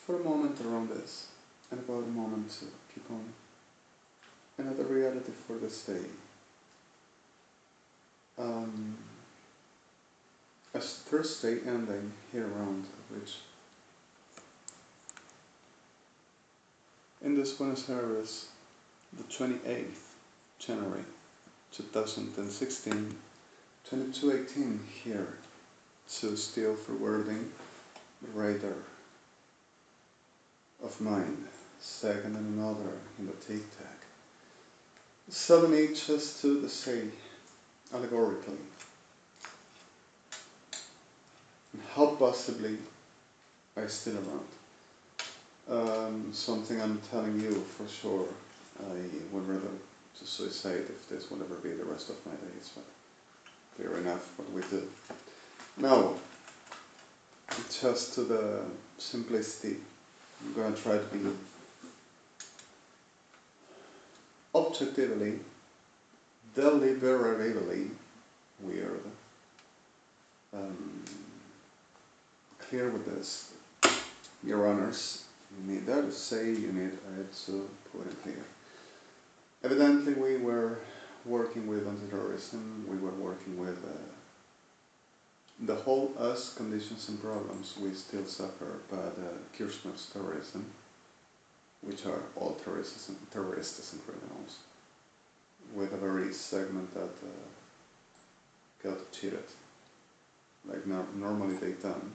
for a moment around this, and about a moment to keep on. Another reality for this day. A Thursday ending here around, which in this Buenos Aires, the 28th January 2016, 22:18 here, to still forwarding the radar of mine, second and another in the tic-tac. Suddenly just to the say, allegorically, how possibly I still around. Something I'm telling you for sure, I would rather to suicide if this will ever be the rest of my days, but clear enough what we do. Now, just to the simplicity, I'm going to try to be objectively, deliberatively weird, clear with this. Your honors, you need that to say, you need to put it clear. Evidently we were working with anti-terrorism, we were working with the whole us conditions and problems we still suffer by the KIRSCHNERS terrorism, which are all terrorists and criminals, with a very segmented got cheated, like normally they done,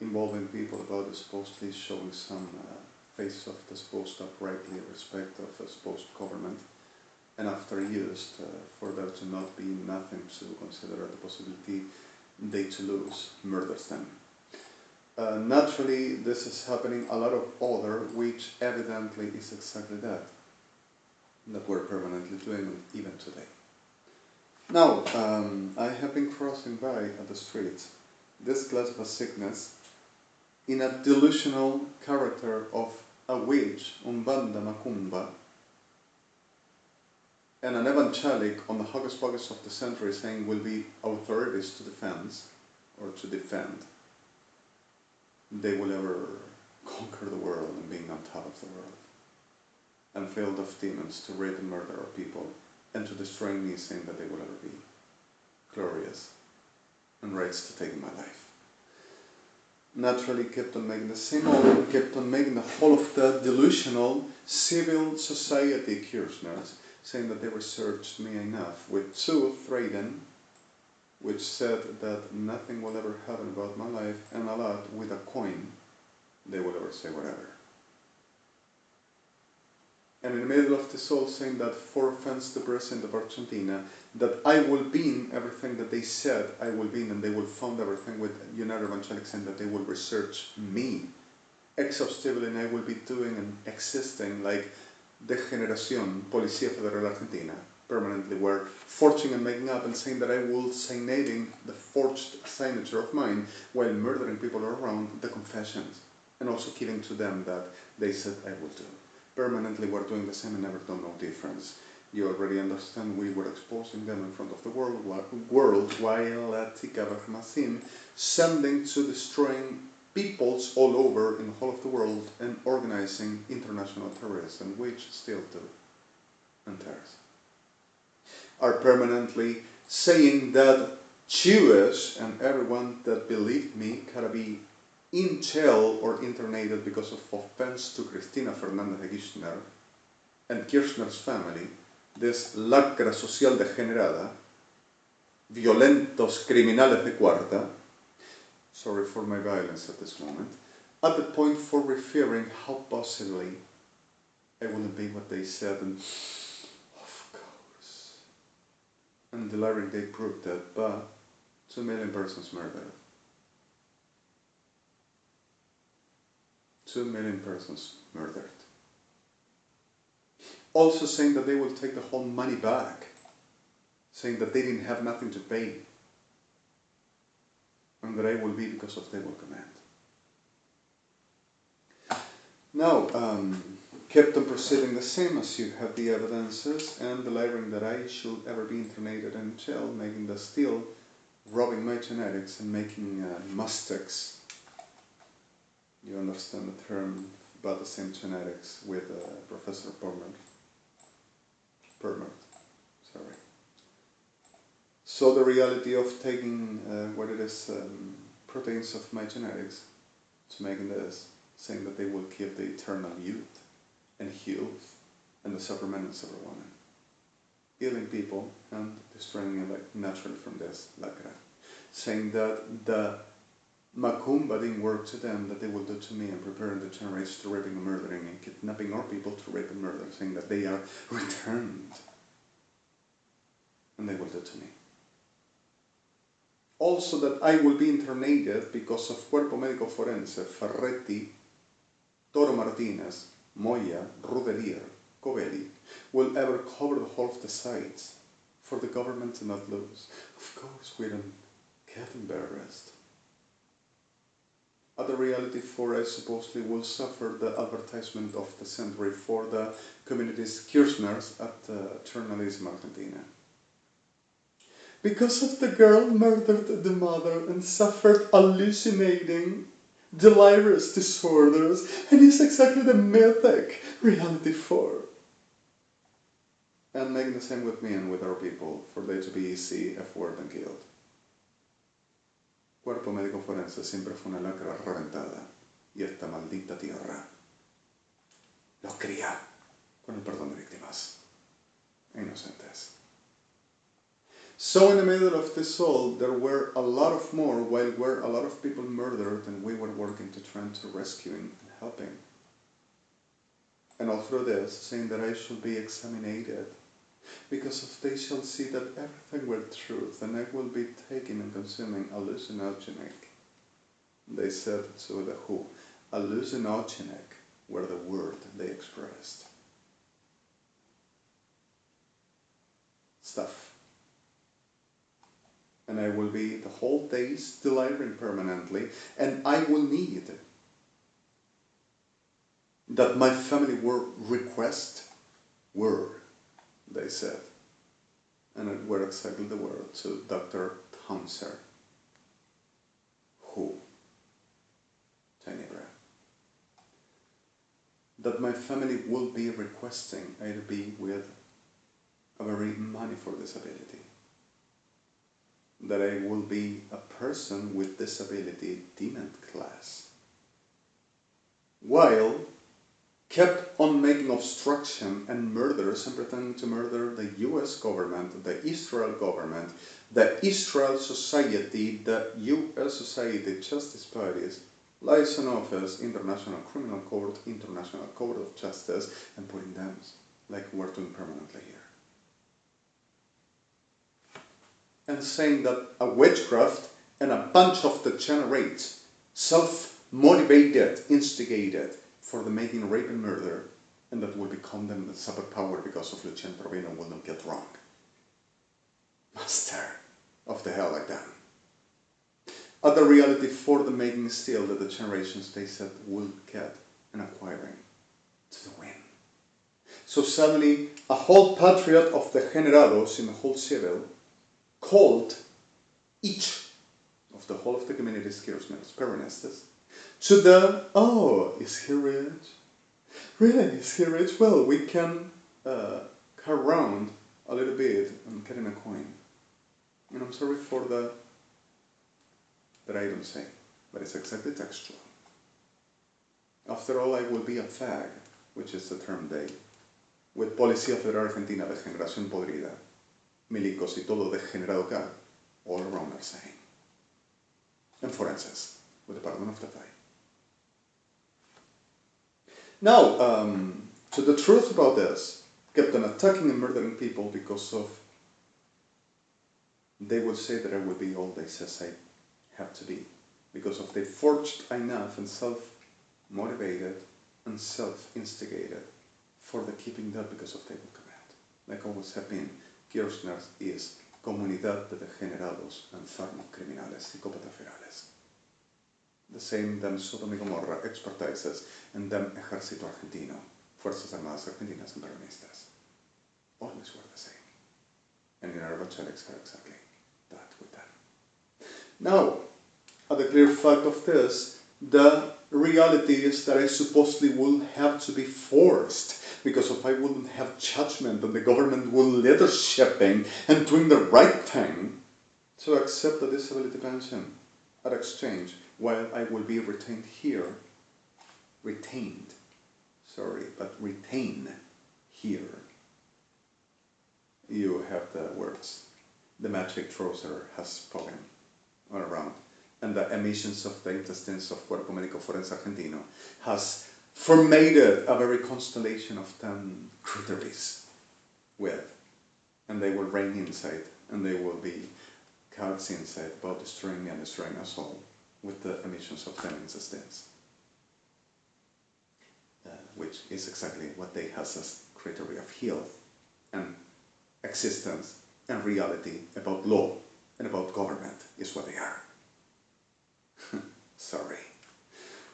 involving people about supposedly showing some face of the supposed uprightly respect of the supposed government, and after used for there to not be nothing to consider the possibility they to lose, murders them. Naturally, this is happening a lot of other, which evidently is exactly that we're permanently doing even today. Now, I have been crossing by at the street this glass of sickness in a delusional character of a witch, umbanda, macumba, and an evangelic on the hocus pocus of the century saying will be authorities to defend, they will ever conquer the world and being on top of the world, and filled of demons to rape and murder our people, and to destroy me, saying that they will ever be glorious and rights to take my life. Naturally kept on making the same old, kept on making the whole of the delusional civil society KIRSCHNERS, saying that they researched me enough with two threaten, which said that nothing will ever happen about my life, and a lot with a coin, they will ever say whatever. And in the middle of this all saying that for offense the President of Argentina, that I will be in everything that they said I will be in, and they will found everything with United Evangelics saying that they will research me exhaustively, and I will be doing and existing like degeneración, Policía Federal Argentina, permanently were forging and making up and saying that I will signating the forged signature of mine while murdering people around the confessions, and also giving to them that they said I will do. Permanently we're doing the same and never done no difference. You already understand we were exposing them in front of the world while Tika Bahmasim sending to destroying peoples all over in the whole of the world and organizing international terrorism, which still do, and terrorists are permanently saying that Jewish and everyone that believed me gotta be in jail or internated because of offense to Cristina Fernández de Kirchner and Kirchner's family, this lacra social degenerada, violentos criminales de cuarta, sorry for my violence at this moment, at the point for referring how possibly I wouldn't be what they said, and of course, and delirium they proved that, but 2 million persons murdered. 2 million persons murdered. Also saying that they will take the whole money back, saying that they didn't have nothing to pay, and that I will be because of their command. Now, kept on proceeding the same as you have the evidences, and delivering that I should ever be internated in jail, making the still, robbing my genetics and making mistakes You understand the term about the same genetics with Professor Permer, sorry. So the reality of taking what it is, proteins of my genetics, to making this, saying that they will keep the eternal youth and health and the super men and super women, healing people and destroying it like naturally from this, like that. Saying that the Macumba didn't work to them, that they will do to me, and preparing the generations to raping and murdering and kidnapping our people to rape and murder, saying that they are returned and they will do to me. Also that I will be internated because of Cuerpo Médico Forense, Ferretti, Toro Martinez, Moya, Rudelier, Covelli will ever cover the whole of the sites for the government to not lose. Of course, we don't get embarrassed. Other reality for I supposedly will suffer the advertisement of the century for the community's KIRSCHNERS at Journalism Argentina. Because of the girl murdered the mother and suffered hallucinating, delirious disorders, and is exactly the mythic reality for. And making the same with me and with our people, for they to be easy, F-word and killed. Cuerpo Médico Forense siempre fue una lacra reventada, y esta maldita tierra los cría con el perdón de víctimas e inocentes. So in the middle of this all, there were a lot of more, while were a lot of people murdered, and we were working to try to rescuing and helping. And all through this, saying that I should be examinated, because if they shall see that everything were truth, and I will be taking and consuming hallucinogenic. They said to the WHO, hallucinogenic were the word they expressed. Stuff. And I will be the whole days delivering permanently, and I will need that my family were request were, they said, and it were exactly the word to Dr. Townsend, who, tiny breath, that my family will be requesting I to be with a very money for disability. That I will be a person with disability deemed class, while kept on making obstruction and murders and pretending to murder the US government, the Israel government, the Israel society, the US society, justice parties, liaison office, International Criminal Court, International Court of Justice, and putting them like we're doing permanently here. And saying that a witchcraft and a bunch of degenerates, self-motivated, instigated for the making rape and murder, and that will become them the superpower because of Lucien Provino will not get wrong. Master of the hell like that. Other reality for the making still that the generations they said will get and acquiring to the win. So suddenly a whole patriot of the degenerados in the whole civil called each of the whole of the community's KIRSCHNERS, Peronistas, to the, oh, is he rich? Really, is he rich? Well, we can car around a little bit and get him a coin. And I'm sorry for the, that I don't say, but it's exactly textual. After all, I will be a fag, which is the term they, with Policía Federal Argentina, degeneración podrida, milicos y todo degenerado acá, all around are saying. And forenses, with the pardon of the fight. Now, to the truth about this, kept on attacking and murdering people because of, they will say that I will be all they says I have to be, because of they forged enough and self-motivated and self-instigated for the keeping that because of they will come out. Like always have been, KIRSCHNERS is Comunidad de Degenerados, Enfermos, Criminales, Psicópatas Ferales. The same them SODOMA Y GOMORRA expertises and them Ejército Argentino, Fuerzas Armadas Argentinas and Peronistas. Always were the same. And in our evangelics are exactly that with them. Now, the clear fact of this, the reality is that I supposedly will have to be forced, because if I wouldn't have judgment and the government will leadershiping and doing the right thing, to accept the disability pension at exchange while I will be retained here, retain here. You have the words, the magic trouser has spoken all around, and the emissions of the intestines of Cuerpo Médico Forense Argentino has formated a very constellation of 10 critters with, and they will reign inside, and they will be cards inside about destroying me and destroying us all with the emissions of 10 intestines, which is exactly what they has as criteria of health and existence and reality about law and about government is what they are. Sorry.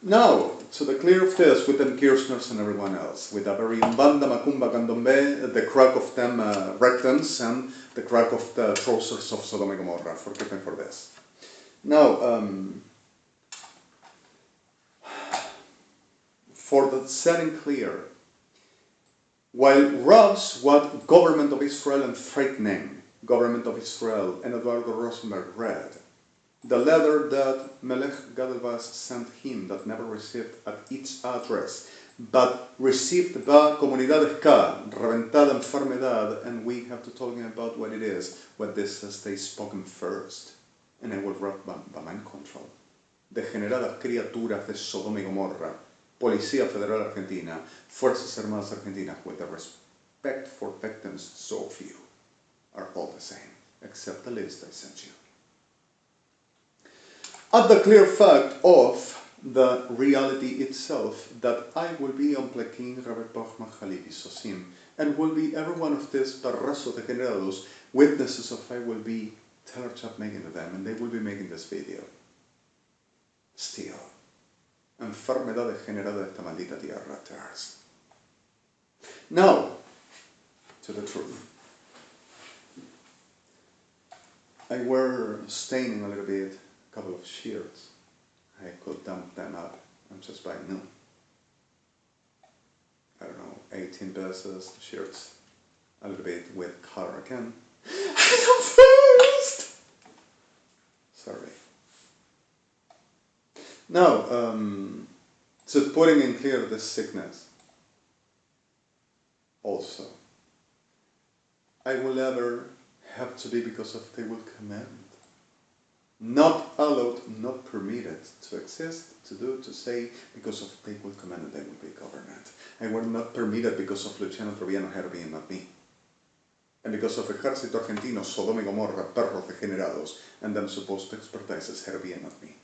Now, to the clear of this with them Kirschners and everyone else, with a very banda macumba candombe, the crack of them rectums and the crack of the trousers of Sodoma y Gomorrah. Forgive me for this. Now, for the setting clear, while Ross, what government of Israel and threatening government of Israel and Eduardo Rosenberg read, the letter that Melech Gadelvas sent him that never received at each address, but received by Comunidades K, reventada enfermedad, and we have to talk about what it is, what this has they spoken first, and I will write by mind control. Degeneradas criaturas de Sodoma y Gomorra, Policía Federal Argentina, Fuerzas Armadas Argentinas, with the respect for victims so few, are all the same, except the list I sent you. At the clear fact of the reality itself, that I will be on Plekin, Robert Bachman, Halibi, Sosim, and will be every one of these perrazos degenerados, witnesses of I will be Tellerchap making to them, and they will be making this video. Still, enfermedad degenerada de esta maldita tierra, tears. Now, to the truth. I were staining a little bit, a couple of shirts. I could dump them up and just buy new. I don't know, 18 pesos, shirts, a little bit with color again. I'm first! Sorry. Now, so putting in clear this sickness, also, I will ever have to be because of they will command. Not allowed, not permitted to exist, to do, to say, because of they will command and they will be government. I were not permitted because of Luciano Troviano Herbie and not me. And because of Ejército Argentino, Sodoma y Gomorra, perros degenerados, and them supposed to expertise as Herbie and not me.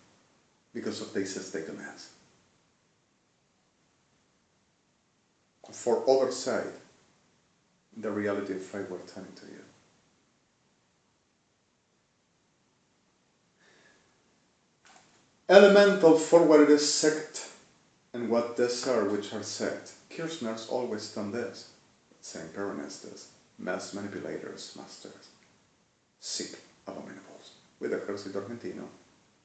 Because of they says they commands. For oversight, the reality of I were telling to you. Elemental for what it is sect, and what these are which are sect. Kirschners always done this. Same Peronistas, mass manipulators, masters, sick abominables, with Ejército Argentino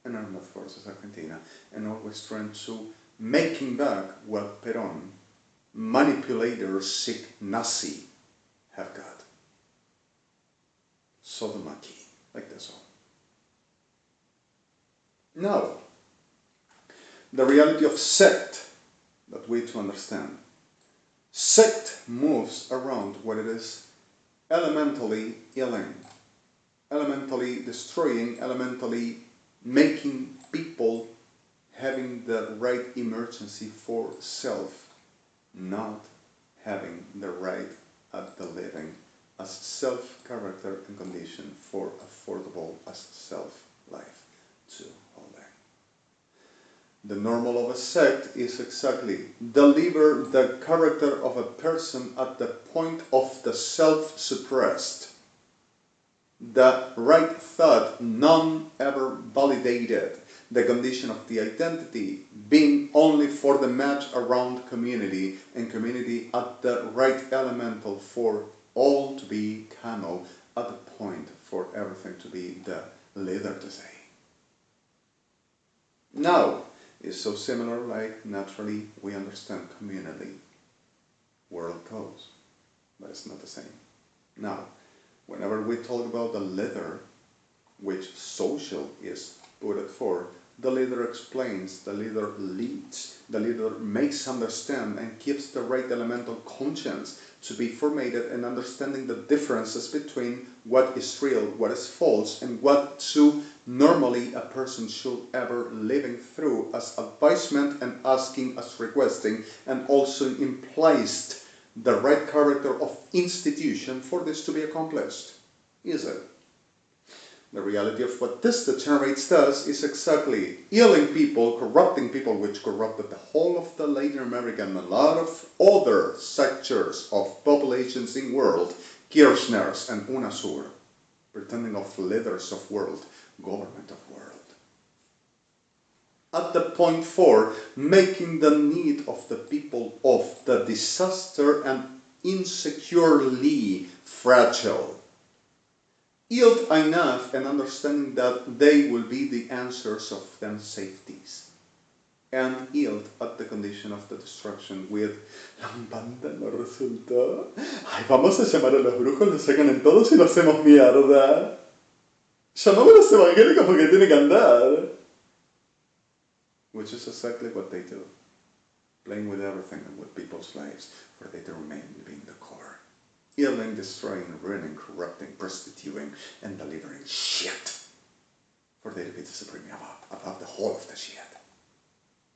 and Armed Forces Argentina, and always trying to making back what Perón, manipulators, sick Nazi, have got. Sodomaki, like this all. Now, the reality of sect that we to understand. Sect moves around what it is elementally illing, elementally destroying, elementally making people having the right emergency for self, not having the right at the living as self-character and condition for affordable as self-life to holding. The normal of a sect is exactly deliver the character of a person at the point of the self-suppressed, the right thought none ever validated, the condition of the identity being only for the match around community, and community at the right elemental for all to be camel at the point for everything to be the leader to say. Now, is so similar, like naturally we understand communally world goes, but it's not the same. Now, whenever we talk about the letter, which social is put for, the leader explains, the leader leads, the leader makes understand and keeps the right elemental conscience to be formated and understanding the differences between what is real, what is false, and what to normally a person should ever living through as advisement and asking as requesting, and also implies the right character of institution for this to be accomplished. Is it? The reality of what this degenerates does is exactly healing people, corrupting people, which corrupted the whole of the Latin America and a lot of other sectors of populations in world, KIRSCHNERS and UNASUR, pretending of leaders of world, government of world. At the point 4, making the need of the people of the disaster and insecurely fragile. Yield enough and understanding that they will be the answers of them safeties. And yield at the condition of the destruction with la banda no resultó. Ay, vamos a llamar a los brujos, los sacan en todos y lo hacemos mierda. Llamamos a los evangélicos porque tiene que andar. Which is exactly what they do. Playing with everything and with people's lives, for they to remain being the core. Healing, destroying, ruining, corrupting, prostituting, and delivering shit. For they to be the supreme above the whole of the shit.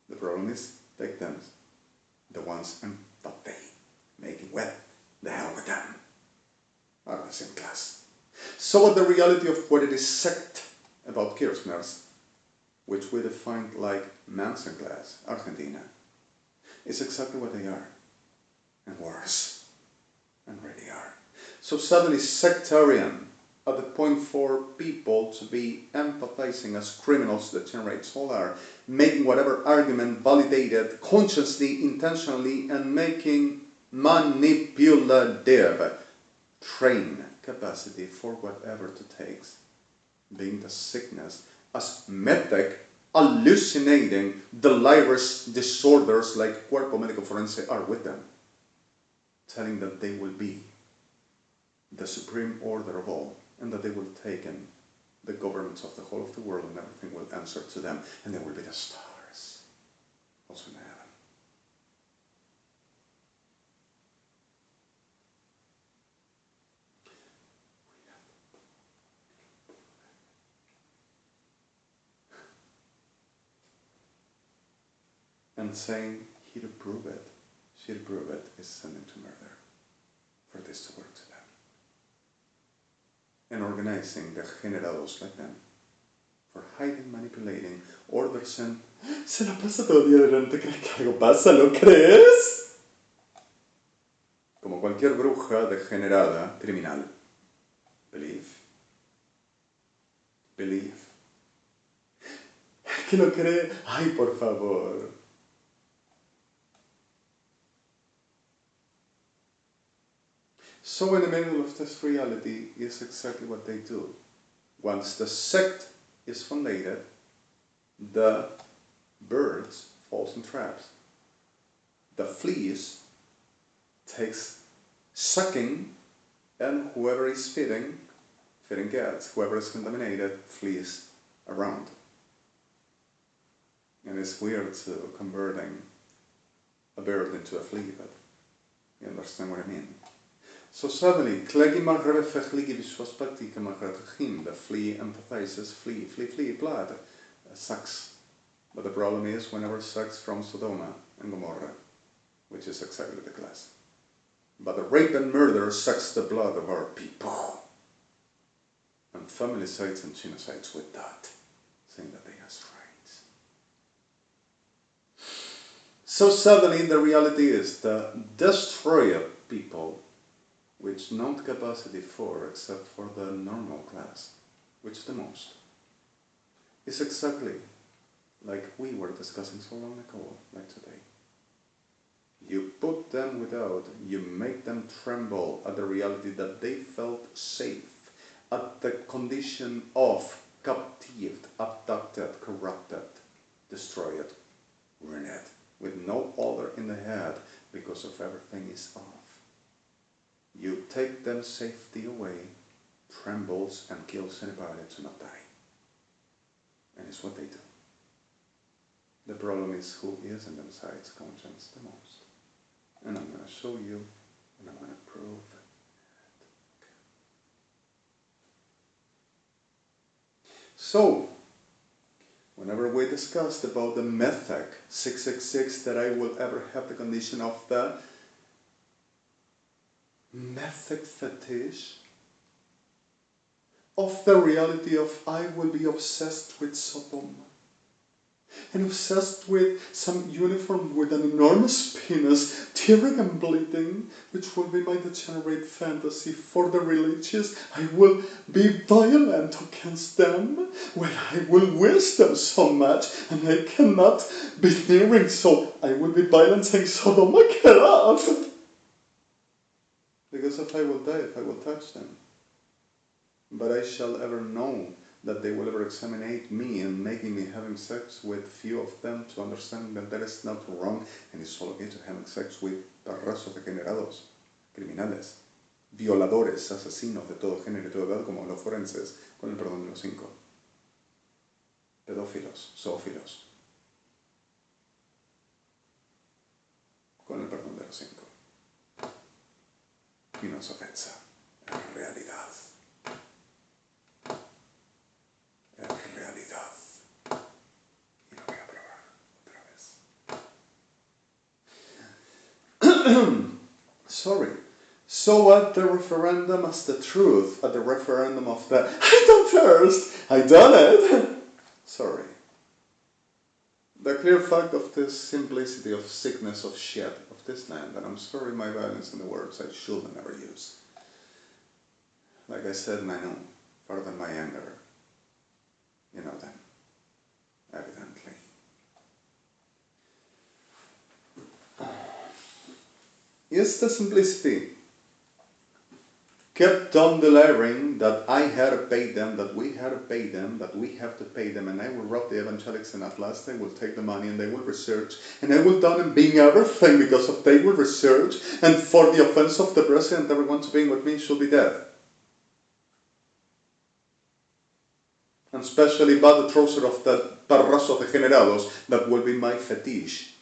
The problem is, victims, the ones and that they making well, the hell with them, are the same class. So what the reality of what it is sect about KIRSCHNERS, which we defined like Manson class, Argentina, is exactly what they are, and worse. And really are. So suddenly sectarian at the point for people to be empathizing as criminals that generates all are, making whatever argument validated consciously, intentionally, and making manipulative train capacity for whatever it takes, being the sickness as medic, hallucinating, delirious disorders like Cuerpo Médico Forense are with them, telling that they will be the supreme order of all, and that they will take in the governments of the whole of the world, and everything will answer to them, and they will be the stars, also in heaven. And saying, he to prove it, she to prove it, is sending to murder, for this to work to them. And organizing degenerados like them, for hiding, manipulating, orders and... Se la pasa todo el día delante, ¿crees que algo pasa? ¿Lo crees? Como cualquier bruja degenerada, criminal. Believe. Believe. ¿Que lo cree? Ay, por favor. So in the middle of this reality is exactly what they do. Once the sect is founded, the birds falls in traps. The fleas takes sucking, and whoever is feeding cats, whoever is contaminated, flees around. And it's weird to converting a bird into a flea, but you understand what I mean. So suddenly, the flea empathizes, flee, blood, sucks. But the problem is whenever sucks from Sodoma and Gomorrah, which is exactly the class. But the rape and murder sucks the blood of our people. And familicides and genocides with that, saying that they have rights. So suddenly the reality is the destroyer people, which not capacity for, except for the normal class, which the most, is exactly like we were discussing so long ago, like today. You put them without, you make them tremble at the reality that they felt safe, at the condition of captive, abducted, corrupted, destroyed, ruin it, with no order in the head, because of everything is off. You take them safety away, trembles and kills anybody to not die. And it's what they do. The problem is who is in themselves conscience the most. And I'm going to show you, and I'm going to prove it. So, whenever we discussed about the mythic 666, that I will ever have the condition of the mythic fetish, of the reality of I will be obsessed with Sodoma, and obsessed with some uniform with an enormous penis, tearing and bleeding, which will be my degenerate fantasy for the religious. I will be violent against them, when I will wish them so much, and I cannot be nearing, so I will be violent saying, Sodoma, get off! Because if I will die, if I will touch them. But I shall ever know that they will ever examine me and making me having sex with few of them to understand that that is not wrong, and it's all okay to having sex with perrazos degenerados, criminales, violadores, asesinos de todo género y todo edad, como los forenses, con el perdón de los 5, pedófilos, zoófilos, con el perdón de los 5. Y no es ofensa, es realidad. Es realidad. Y lo voy a probar otra vez. Sorry. So at the referendum as the truth, at the referendum of the I done first, I done it. Sorry. The clear fact of this simplicity of sickness of shit of this land, and I'm sorry my violence in the words I should never use. Like I said, and I know, further than my anger, you know them, evidently. Is the simplicity kept on deliring that I had to pay them, that we had to pay them, that we have to pay them, and I will rob the evangelics, and at last they will take the money and they will research, and I will done them being everything because of they will research, and for the offense of the president, everyone to being with me should be dead. And especially by the trouser of the parrasos degenerados, that will be my fetish,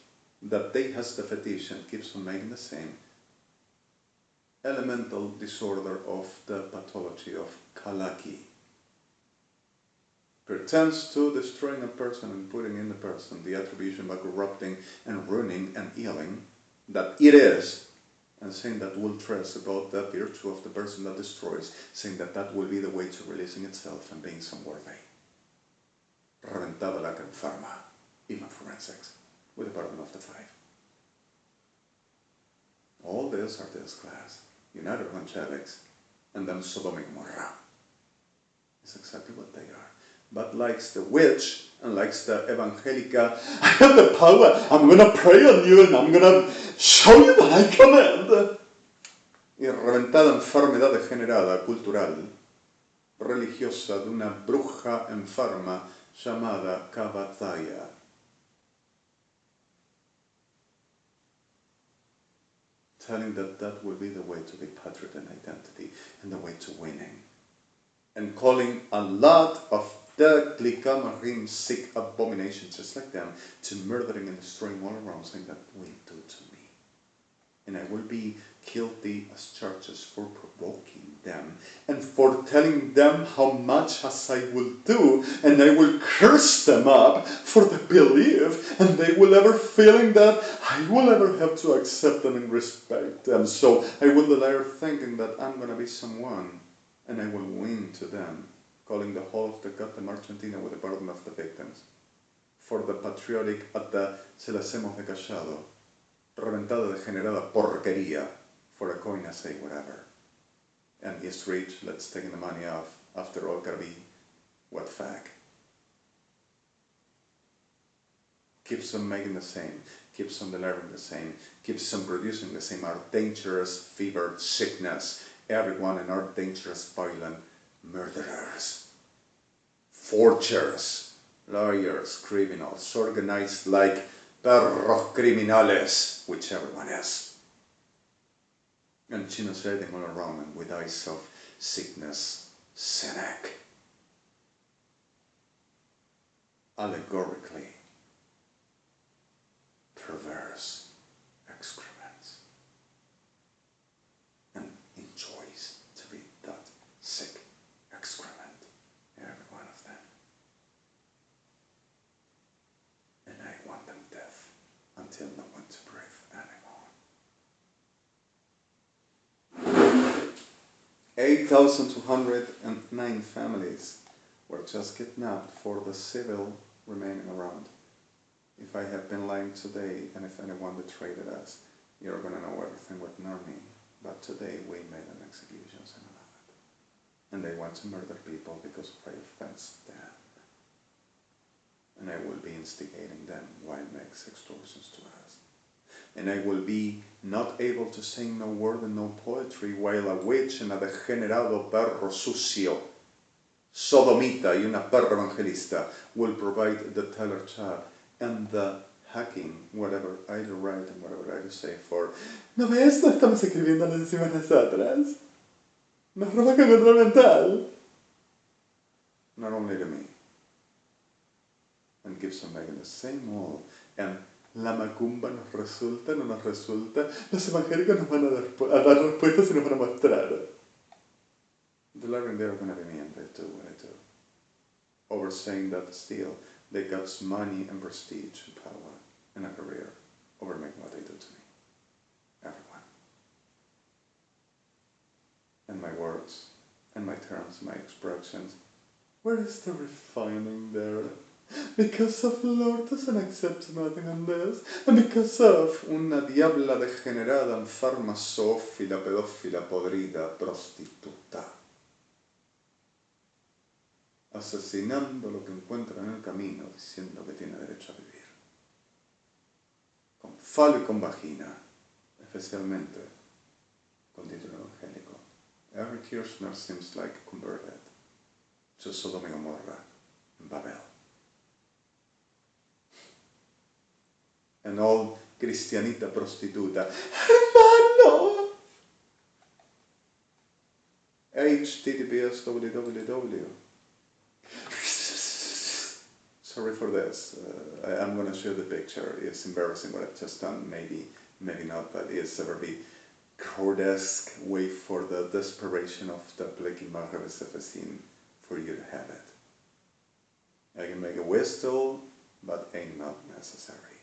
that they has the fetish and keeps on making the same elemental disorder of the pathology of Kalaki. Pretends to destroying a person and putting in the person the attribution by corrupting and ruining and healing that it is, and saying that will stress about the virtue of the person that destroys, saying that that will be the way to releasing itself and being some worthy. Reventada la que enferma, even forensics, with the pardon of the 5. All this are this class, United Evangelics, and then Sodoma Y Gomorrah. It's exactly what they are. But likes the witch, and likes the evangelica, I have the power, I'm going to pray on you, and I'm going to show you that I command. Y reventada enfermedad degenerada, cultural, religiosa, de una bruja enferma llamada Kabataya. Telling that that will be the way to be patriot and identity, and the way to winning. And calling a lot of the Glikamarim sick abominations just like them to murdering and destroying all around, saying that will do to me. And I will be guilty as charges for provoking them and for telling them how much as I will do, and I will curse them up for the belief, and they will ever feeling that I will ever have to accept them and respect them. So I will delire thinking that I'm going to be someone, and I will win to them, calling the whole of the Gotham Argentina with the pardon of the victims. For the patriotic at the se la hacemos de callado, reventada degenerada porquería, for a coin I say whatever. And he's rich, let's take the money off. After all, gotta be what fag. Keeps on making the same, keeps on delivering the same, keeps on producing the same, our dangerous fever, sickness, everyone in our dangerous, violent murderers, forgers, lawyers, criminals, organized like perros criminales, which everyone is. And chinos riding all around and with eyes of sickness, cynic. Allegorically perverse excrements, and enjoys to be that sick excrement, every one of them. And I want them deaf until no one to breathe anymore. 8,209 families were just kidnapped for the civil remaining around. If I have been lying today, and if anyone betrayed us, you're going to know everything with me. But today we made an executions and all that. And they want to murder people because I offense them. And I will be instigating them while makes extortions to us. And I will be not able to sing no word and no poetry while a witch and a degenerado perro sucio, sodomita y una perra evangelista will provide the teller chat and the hacking, whatever I do write and whatever I do say for, ¿no ves? No estamos escribiendo lo decimos nosotras. Nos roba con control mental. Not only to me. And gives on making the same all. And la macumba nos resulta, no nos resulta. Los evangélicos nos van a dar respuestas y nos van a mostrar. Delivering they're going to be me and they do what I do. Over saying that still they got money and prestige and power and a career over making what they do to me. Everyone. And my words and my terms, my expressions, where is the refining there? Because of Lord doesn't accept nothing on this, and because of una diabla degenerada, enferma, zoófila, pedófila, podrida, prostituta, asesinando lo que encuentra en el camino, diciendo que tiene derecho a vivir. Con falo y con vagina, especialmente con título evangélico. Every Kirschner seems like converted to Sodoma y Gomorrha in Babel. And all cristianita prostituta, hermano! HTTPS www. Sorry for this. I'm going to show the picture. It's embarrassing what I've just done. Maybe not, but it's a very grotesque way for the desperation of the Blakey Maghreb for you to have it. I can make a whistle, but ain't not necessary.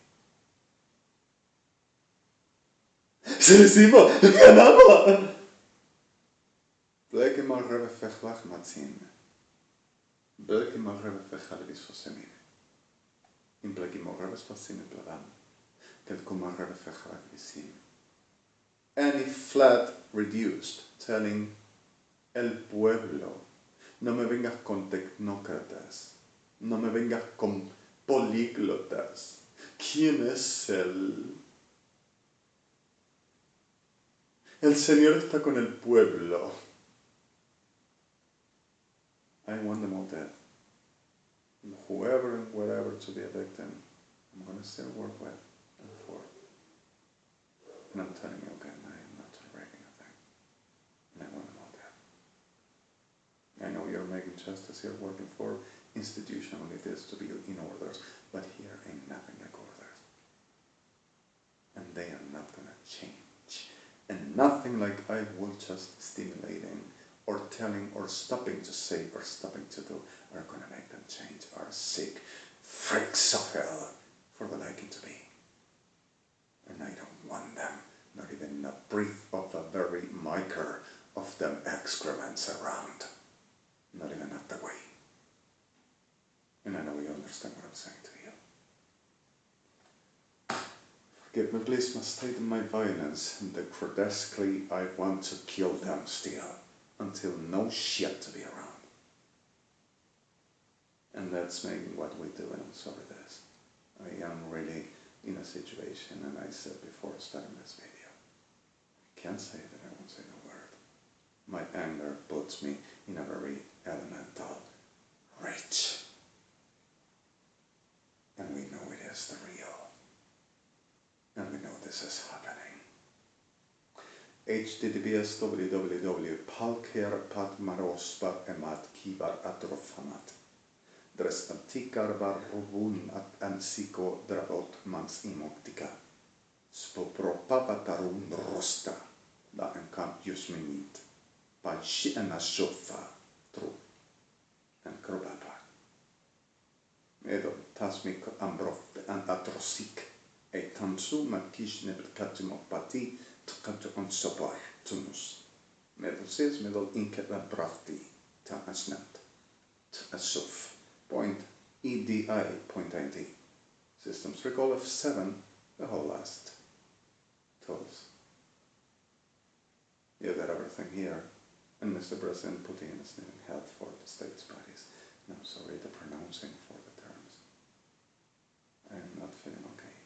¡Selecimo! ¡Ganamos! Blakey Maghreb fechlach matzin. Blakey Maghreb fechalevis fosemir. In Blakey Maghreb fosim pladam. Kelko Maghreb fechlach visim. Any flat reduced, telling el pueblo, no me vengas con tecnócratas, no me vengas con políglotas. ¿Quién es él? El Señor está con el pueblo. I want them all dead. Whoever and whatever to be a victim, I'm going to still work with and for. And I'm telling you again, I am not tolerating a thing. And I want them all dead. I know you're making justice here, working for institutionally this to be in orders, but here ain't nothing like orders. And they are not going to change. And nothing like I will just stimulating or telling or stopping to say or stopping to do are going to make them change, are sick freaks of hell for the liking to be. And I don't want them, not even a breath of the very micro of them excrements around, not even at the way. And I know you understand what I'm saying to you. Forgive me, please, mistake my violence, and that grotesquely I want to kill them still, until no shit to be around. And that's maybe what we do, and I'm sorry this. I am really in a situation, and I said before starting this video, I can't say that I won't say the word. My anger puts me in a very elemental rage. And we know it is the real this is happening. HTTPS www palkerpatmarosbar emat kibar atrofanat. Drespantikar bar rubun at ansiko drabot mans imoktika. Spopropapatarun rosta da en kamp jusminit. Pa shiena sofa tro. En krobapa. Edo tasmik ambrof an atrosik. E tansu mat kishnebel katimopati tqatu on sobar tunus. Medel ses medel inketla brafti ta asnat. Asof. Point EDI, point ID. Systems recall F7, the whole last tools. You got everything here, and Mr. President Putin is needing help for the states parties. And I'm sorry, the pronouncing for the terms. I'm not feeling okay.